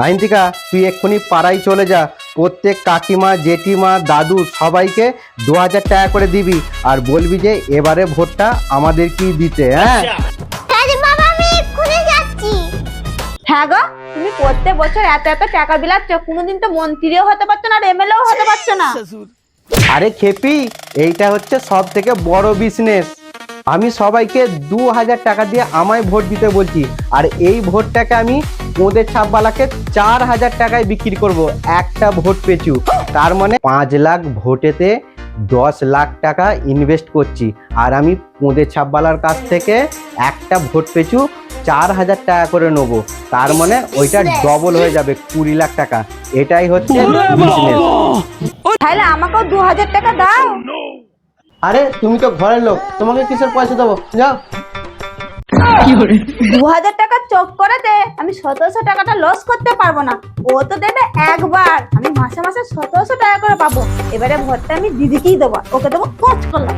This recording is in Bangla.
আইনতিকা তুই এক্ষুনি পাড়ায় চলে যা, প্রত্যেক কাকিমা জেঠিমা দাদু সবাইকে 2000 টাকা করে দিবি আর বলবি যে এবারে ভোটটা আমাদেরকেই দিতে। হ্যাঁ বাবা আমি এক্ষুনি যাচ্ছি। হ্যাঁ গো, তুমি প্রত্যেক বছর এত এত টাকা বিলাচ্ছ, কোনোদিন তো মন্ত্রীও হতে পারছো না আর এমএলএও হতে পারছো না। আরে খেপি, এইটা হচ্ছে সব থেকে বড় বিজনেস। আমি সবাইকে 2000 টাকা দিয়ে আমায় ভোট দিতে বলছি, আর এই ভোটটাকে আমি ওদের ছাপবালাকে 4000 টাকায় বিক্রি করব একটা ভোট পেছু। তার মানে 5 লাখ ভোটেতে 10 লাখ টাকা ইনভেস্ট করছি, আর আমি ওদের ছাপবালার কাছ থেকে একটা ভোট পেছু 4000 টাকা করে নেবো। তার মানে ওইটা ডবল হয়ে যাবে 20 লাখ টাকা। এটাই হচ্ছে বিজনেস। তাহলে আমাকেও 2000 টাকা দাও। আরে তুমি তো ঘরের লোক, তোমাকে কিসের পয়সা দেবো, যাও। 2000 টাকা চোখ করে দে, আমি 1700 টাকাটা লস করতে পারবো না। ও তো দেবে একবার, আমি মাসে মাসে 1700 টাকা করে পাবো। এবারে ভোটটা আমি দিদিকেই দেবো, ওকে দেবো 5 লাখ।